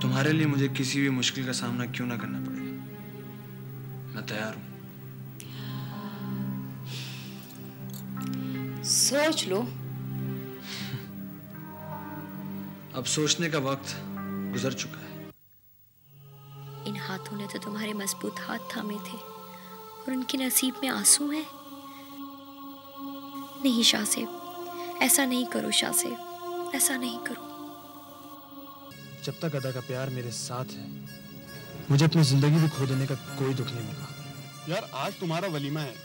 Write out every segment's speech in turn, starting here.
तुम्हारे लिए मुझे किसी भी मुश्किल का सामना क्यों ना करना पड़े, मैं तैयार हूं। सोच लो। अब सोचने का वक्त गुजर चुका है। इन हाथों ने तो तुम्हारे मजबूत हाथ थामे थे और उनके नसीब में आंसू हैं। नहीं शाहज़ेब, ऐसा नहीं करो शाहज़ेब, ऐसा नहीं करो। जब तक अदा का प्यार मेरे साथ है, मुझे अपनी जिंदगी भी खो देने का कोई दुख नहीं होगा। यार आज तुम्हारा वलीमा है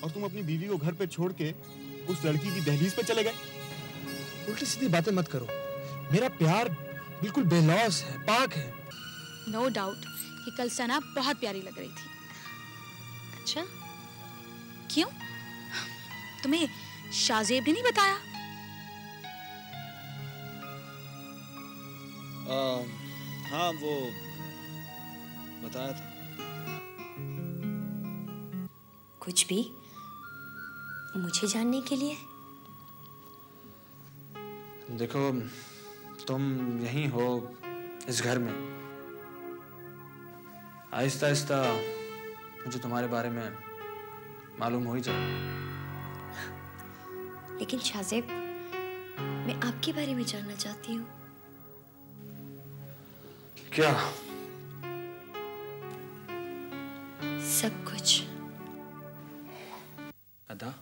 और तुम अपनी बीवी को घर पे छोड़ के उस लड़की की दहलीज पे चले गए। उल्टी सीधी बातें मत करो। मेरा प्यार बिल्कुल बेलौस है, पाक है। नो डाउट कि कल सना बहुत प्यारी लग रही थी। अच्छा, क्यों? तुम्हें शाहज़ेब ने नहीं बताया? हाँ, वो बताया था। कुछ भी मुझे जानने के लिए? देखो, तुम यहीं हो इस घर में। आहिस्ता आहिस्ता मुझे तुम्हारे बारे में मालूम हो ही जाए। लेकिन शाहज़ेब, मैं आपके बारे में जानना चाहती हूँ। क्या? सब कुछ। अदा?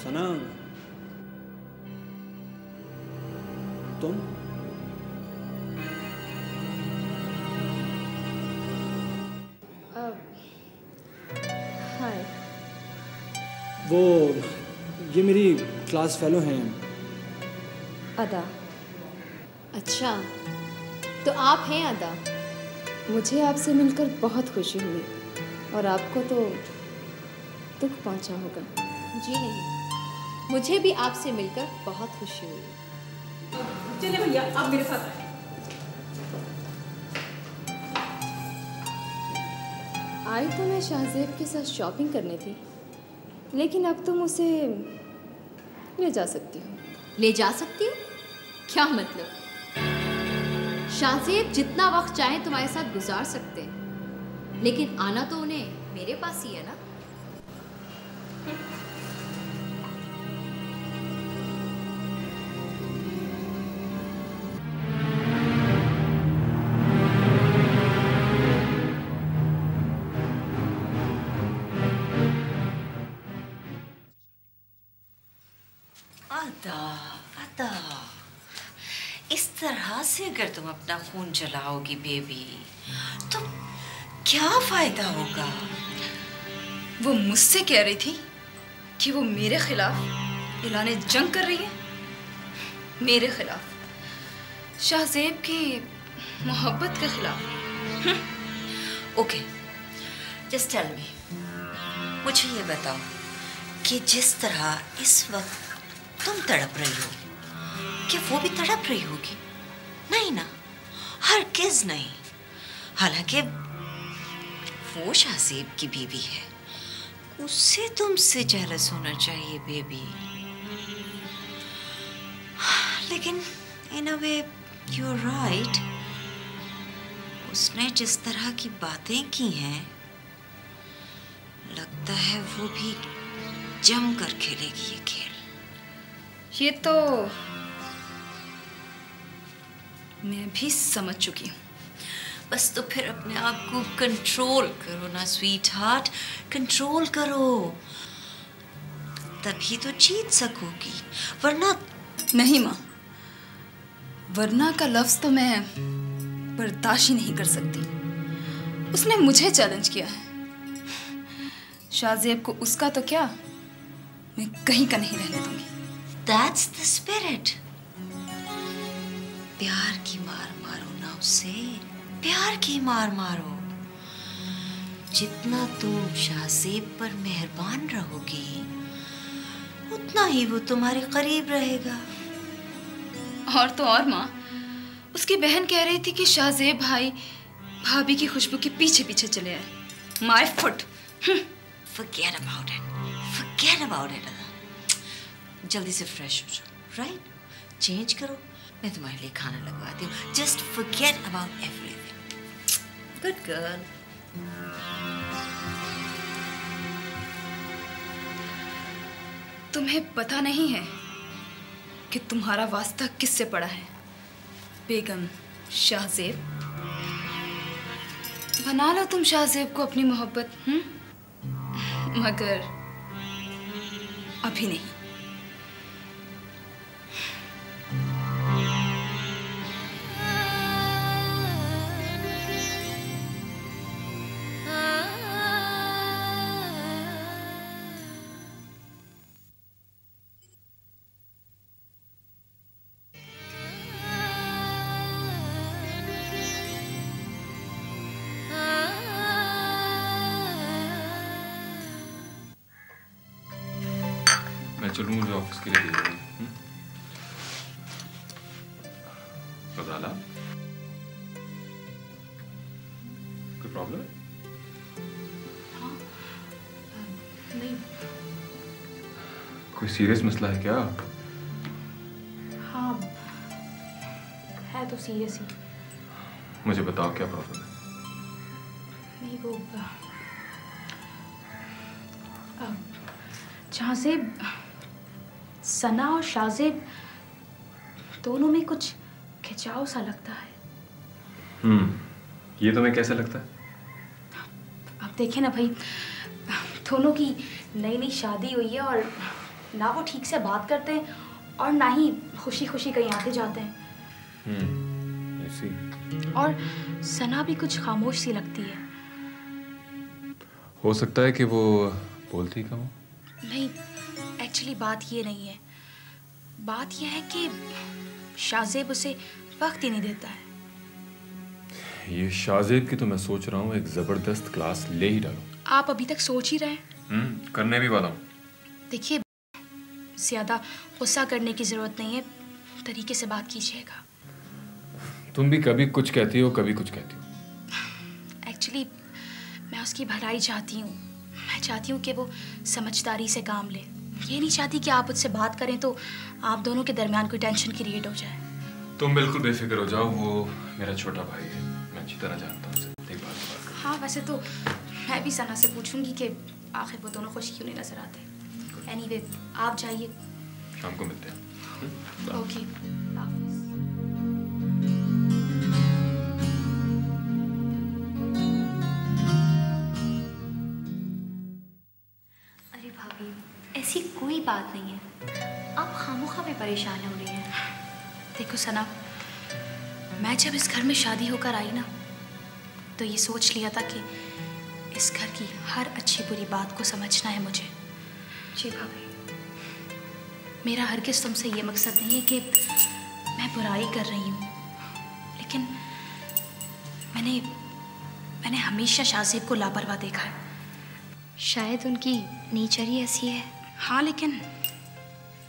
सना, तुम? हाय। वो ये मेरी क्लास फेलो हैं, अदा। अच्छा, तो आप हैं अदा? मुझे आपसे मिलकर बहुत खुशी हुई और आपको तो दुख पहुंचा होगा। जी नहीं, मुझे भी आपसे मिलकर बहुत खुशी हुई। चलिए भैया, आप मेरे साथ आए। आई तो मैं शाहज़ेब के साथ शॉपिंग करनी थी, लेकिन अब तुम उसे ले जा सकती हो। ले जा सकती हूँ? क्या मतलब? शाहज़ेब जितना वक्त चाहे तुम्हारे साथ गुजार सकते हैं, लेकिन आना तो उन्हें मेरे पास ही है ना। अदा, इस तरह से अगर तुम अपना खून जलाओगी बेबी, तो क्या फायदा होगा? वो मुझसे कह रही थी कि वो मेरे खिलाफ ऐलान जंग कर रही है। मेरे खिलाफ, शाहज़ेब की मोहब्बत के खिलाफ। ओके, जस्ट टेल मी, मुझे ये बताओ कि जिस तरह इस वक्त तुम तड़प रही हो, क्या वो भी तड़प रही होगी? नहीं ना, हरगिज़ नहीं। हालांकि वो शाहज़ेब की बीवी है, उससे तुमसे जेलस होना चाहिए बेबी। लेकिन इन अ वे यू आर राइट, उसने जिस तरह की बातें की हैं, लगता है वो भी जम कर खेलेगी ये खेल। ये तो मैं भी समझ चुकी हूँ। बस तो फिर अपने आप को कंट्रोल करो ना स्वीट हार्ट, कंट्रोल करो, तभी तो जीत सकोगी, वरना नहीं माँ, वरना का लफ्ज तो मैं बर्दाश्त ही नहीं कर सकती। उसने मुझे चैलेंज किया है। शाहज़ेब को उसका तो क्या, मैं कहीं का नहीं रहने दूंगी। That's the spirit. प्यार की मार मारो ना उससे, प्यार की मार मारो। जितना तुम शाहज़ेब पर मेहरबान रहोगी उतना ही वो तुम्हारे करीब रहेगा। और तो और माँ, उसकी बहन कह रही थी कि शाहज़ेब भाई भाभी की खुशबू के पीछे पीछे चले आए। My foot. Forget about it. Forget about it. जल्दी से फ्रेश हो जाओ, राइट? चेंज करो, मैं तुम्हारे लिए खाना लगवाती हूँ। Just forget about everything. Good girl. तुम्हें पता नहीं है कि तुम्हारा वास्ता किससे पड़ा है? बेगम शाहज़ेब। बना लो तुम शाहज़ेब को अपनी मोहब्बत, मगर अभी नहीं। मैं चलूँ, मुझे ऑफिस के लिए देर है। गजाला, कोई प्रॉब्लम है? हाँ, नहीं। कोई सीरियस मसला है क्या? हाँ, है तो सीरियस ही। मुझे बताओ क्या प्रॉब्लम है? नहीं, वो जहाँ से सना और शाहज़ेब दोनों में कुछ खिंचाव सा लगता है। ये तुम्हें कैसे लगता है? आप देखें ना भाई, दोनों की नई नई शादी हुई है और ना वो ठीक से बात करते हैं और ना ही खुशी खुशी कहीं आते जाते हैं। ऐसी। और सना भी कुछ खामोश सी लगती है। हो सकता है कि वो बोलती कम हो। नहीं, एक्चुअली बात ये नहीं है। बात यह है कि शाहज़ेब उसे वक्त ही नहीं देता है। ये शाहज़ेब की तो मैं सोच रहा हूँ एक जबरदस्त क्लास ले ही डालूं। आप अभी तक सोच ही रहे हैं? करने भी वाला हूँ। देखिए, ज्यादा गुस्सा करने की जरूरत नहीं है, तरीके से बात कीजिएगा। तुम भी कभी कुछ कहती हो, कभी कुछ कहती हो। एक्चुअली मैं उसकी भलाई चाहती हूँ। मैं चाहती हूँ कि वो समझदारी से काम ले। ये नहीं चाहती कि आप उससे बात करें तो आप दोनों के दरमियान कोई टेंशन क्रिएट हो जाए। तुम बिल्कुल बेफिक्र हो जाओ, वो मेरा छोटा भाई है, मैं अच्छी तरह जानता हूँ उसे। एक बात हाँ, वैसे तो मैं भी सना से पूछूंगी कि आखिर वो दोनों खुश क्यों नहीं नजर आते। एनीवे, आप जाइए, शाम को मिलते हैं। ओके। अरे भाभी, ऐसी कोई बात नहीं है, आप खामोखा में परेशान हो रही हैं। देखो सना, मैं जब इस घर में शादी होकर आई ना, तो ये सोच लिया था कि इस घर की हर अच्छी बुरी बात को समझना है मुझे। जी भाभी। मेरा हरगिज़ तुमसे ये मकसद नहीं है कि मैं बुराई कर रही हूँ, लेकिन मैंने हमेशा शाहज़ेब को लापरवाह देखा है। शायद उनकी नेचर ही ऐसी है। हाँ, लेकिन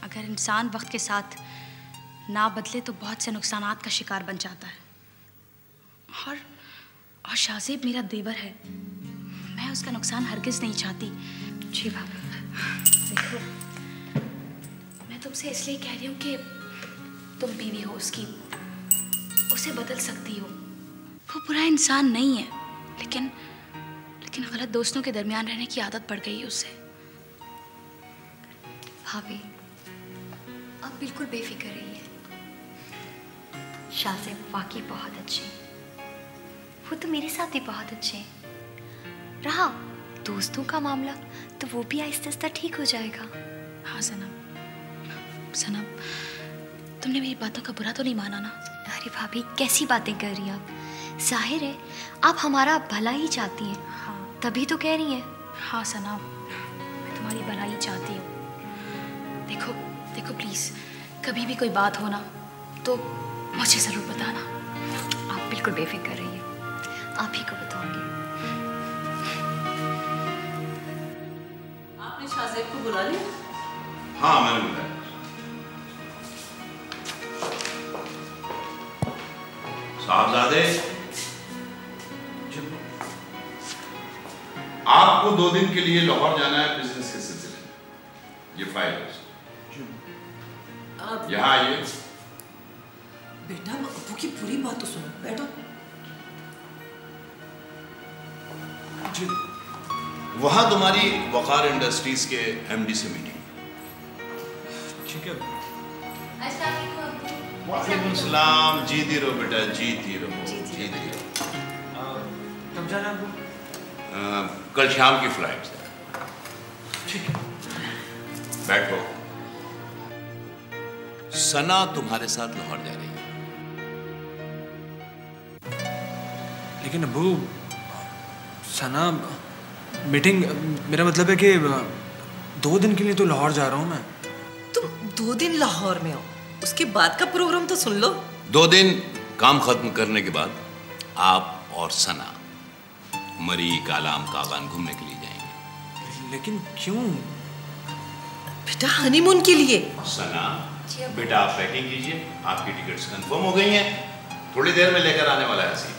अगर इंसान वक्त के साथ ना बदले तो बहुत से नुकसानात का शिकार बन जाता है। और शाहज़ेब मेरा देवर है, मैं उसका नुकसान हरगिज़ नहीं चाहती। जी भाभी। देखो, मैं तुमसे इसलिए कह रही हूँ कि तुम बीवी हो उसकी, उसे बदल सकती हो। वो बुरा इंसान नहीं है, लेकिन गलत दोस्तों के दरमियान रहने की आदत पड़ गई है उसे। भाभी, आप बिल्कुल बेफिक्र रहिए। शाहज़ेब वाकई बहुत अच्छे हैं, वो तो मेरे साथ भी बहुत अच्छे हैं। रहा दोस्तों का मामला, तो वो भी आहिस्ता आहिस्ता ठीक हो जाएगा। हाँ सनम, तुमने मेरी बातों का बुरा तो नहीं माना ना? अरे भाभी, कैसी बातें कर रही हैं आप? जाहिर है आप हमारा भला ही चाहती हैं। हाँ, तभी तो कह रही हैं। हाँ सनम, मैं तुम्हारी भलाई चाहती हूँ। देखो प्लीज़, कभी भी कोई बात हो ना तो मुझे ज़रूर बताना। आप बिल्कुल बेफिक्र रहिए, आप ही को बताऊंगी। आपने शाहजेब को बुला लिया? हाँ, मैंने बुलाया। साहबजादे, आपको 2 दिन के लिए लाहौर जाना है बिजनेस के सिलसिले में। ये फाइल है। यहाँ आइए। बेटा, अब्बू की पूरी बात तो सुनो। बैठो। जी। वहाँ तुम्हारी वकार इंडस्ट्रीज के एमडी से मीटिंग। ठीक है। वालेकुम सलाम। जीती रहो बेटा, जीती रहो, जीती रहो। कब जाना है? कल शाम की फ्लाइट है। ठीक है। बैठो। सना तुम्हारे साथ लाहौर जा रही है। लेकिन अब्बू, सना मीटिंग, मेरा मतलब है कि 2 दिन के लिए तो लाहौर जा रहा हूँ मैं। तुम 2 दिन लाहौर में हो, उसके बाद का प्रोग्राम तो सुन लो। 2 दिन काम खत्म करने के बाद आप और सना मरी, कालाम, काबान घूमने के लिए जाएंगे। लेकिन क्यों? बेटा, हनीमून के लिए। सना बेटा, आप पैकिंग कीजिए। आपकी टिकट्स कंफर्म हो गई हैं। थोड़ी देर में लेकर आने वाला है हसीन।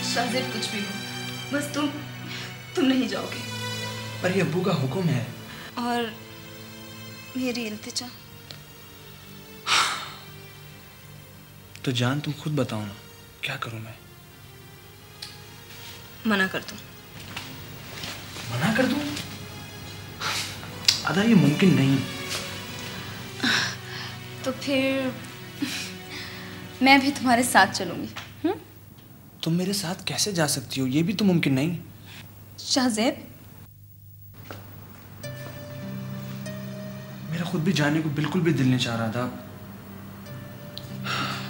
शाहजेब, कुछ भी हो, बस तुम नहीं जाओगे। पर ये अब्बू का हुक्म है। और मेरी इल्तिजा। तो जान, तुम खुद बताओ ना, क्या करूं मैं? मना कर दूं? मना कर दूं? अदा, ये मुमकिन नहीं। तो फिर मैं भी तुम्हारे साथ चलूंगी। तुम मेरे साथ कैसे जा सकती हो? ये भी तो मुमकिन नहीं। शाहजेब, मेरा खुद भी जाने को बिल्कुल भी दिल नहीं चाह रहा था,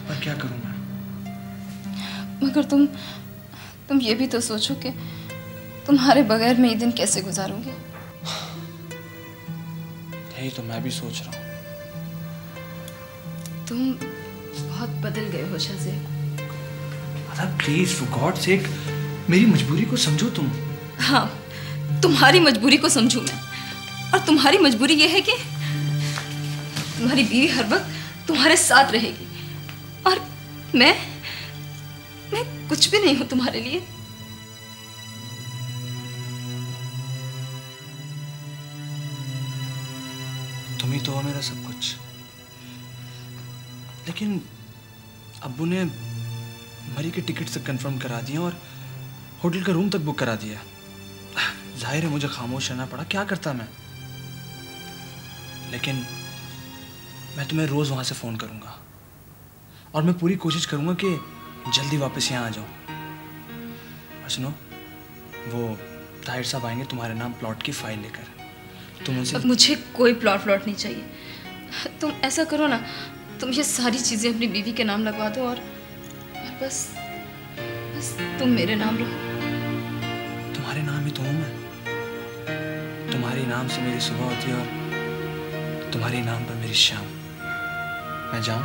पर क्या करूं मैं? मगर तुम ये भी तो सोचो कि तुम्हारे बगैर मैं ये दिन कैसे गुजारूंगी। यही तो मैं भी सोच रहा हूँ। तुम बहुत बदल गए हो Shahzeb. Please, for God sake, मेरी मजबूरी को समझो तुम। हाँ, तुम्हारी मजबूरी को समझूं मैं। और तुम्हारी मजबूरी ये है कि तुम्हारी बीवी हर वक्त तुम्हारे साथ रहेगी, और मैं कुछ भी नहीं हूं तुम्हारे लिए। तुम ही तो हो मेरा सब कुछ। लेकिन अब्बू ने मरी के टिकट से कंफर्म करा दिया और होटल का रूम तक बुक करा दिया। जाहिर है मुझे खामोश रहना पड़ा, क्या करता मैं। लेकिन मैं तुम्हें रोज वहां से फोन करूंगा और मैं पूरी कोशिश करूंगा कि जल्दी वापस यहाँ आ जाओ। और सुनो, वो ताहिर साहब आएंगे तुम्हारे नाम प्लॉट की फाइल लेकर। तुम उनसे। अब मुझे कोई प्लॉट नहीं चाहिए। तुम ऐसा करो ना, तुम ये सारी चीजें अपनी बीवी के नाम लगवा दो और बस तुम मेरे नाम रहो। तुम्हारे नाम ही तो हूँ मैं। तुम्हारे नाम से मेरी सुबह होती है और तुम्हारे नाम पर मेरी शाम। मैं जाऊं?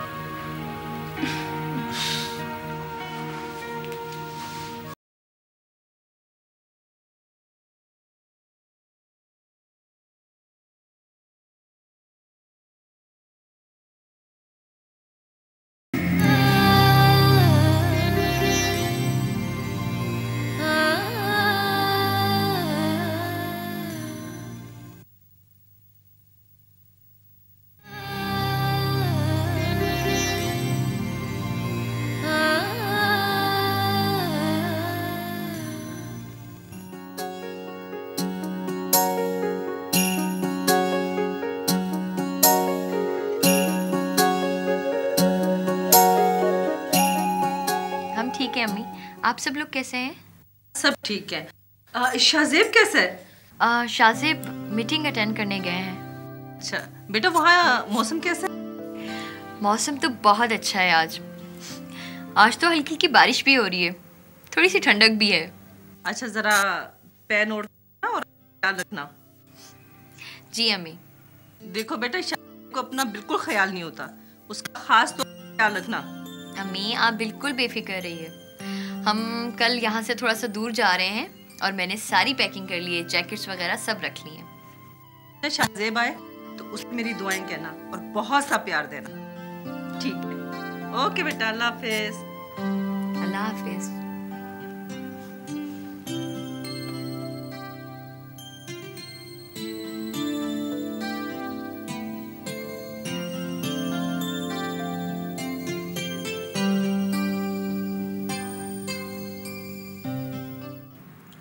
ठीक है अम्मी, आप सब लोग कैसे हैं? सब ठीक है। शाहजेब कैसा है? शाहजेब मीटिंग अटेंड करने गए हैं। अच्छा बेटा, वहाँ मौसम कैसा है? मौसम तो बहुत अच्छा है आज तो हल्की की बारिश भी हो रही है। थोड़ी सी ठंडक भी है। अच्छा जरा पैन ओढ़ना और ख्याल रखना। जी अम्मी। देखो बेटा, शादी को अपना बिल्कुल ख्याल नहीं होता, उसका खास तो ख्याल रखना। अम्मी आप बिल्कुल बेफिक्र रहिए, हम कल यहाँ से थोड़ा सा दूर जा रहे हैं और मैंने सारी पैकिंग कर ली है, जैकेट्स वगैरह सब रख ली हैं। शाहजेब आए तो उससे मेरी दुआएं कहना और बहुत सा प्यार देना। ठीक है, ओके बेटा, अल्लाह हाफिज। अल्लाह हाफिज।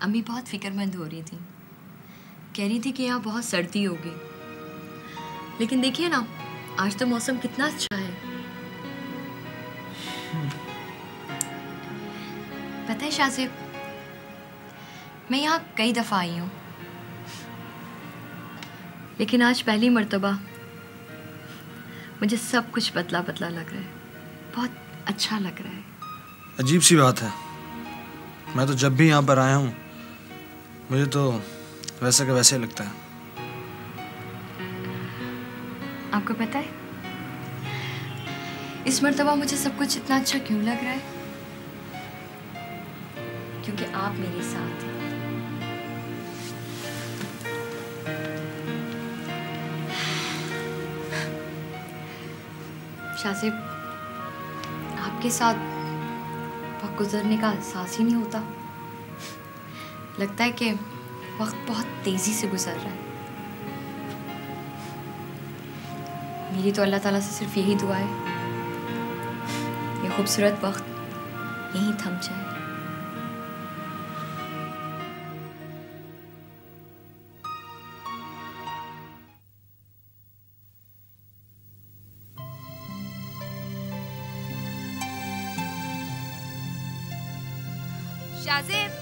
अम्मी बहुत फिक्रमंद हो रही थी, कह रही थी कि यहाँ बहुत सर्दी होगी, लेकिन देखिए ना आज तो मौसम कितना अच्छा है। पता है शाहज़ेब, मैं यहाँ कई दफ़ा आई हूँ, लेकिन आज पहली मर्तबा मुझे सब कुछ पतला पतला लग रहा है, बहुत अच्छा लग रहा है। अजीब सी बात है, मैं तो जब भी यहाँ पर आया हूँ मुझे तो वैसे का वैसे ही लगता है। आपको पता है इस मर्तबा मुझे सब कुछ इतना अच्छा क्यों लग रहा है? क्योंकि आप मेरे साथ हैं। शाहज़ेब, आपके साथ वक्त गुजरने का एहसास ही नहीं होता, लगता है कि वक्त बहुत तेजी से गुजर रहा है। मेरी तो अल्लाह ताला से सिर्फ यही दुआ है, ये खूबसूरत वक्त यहीं थम जाए। शाहज़ेब,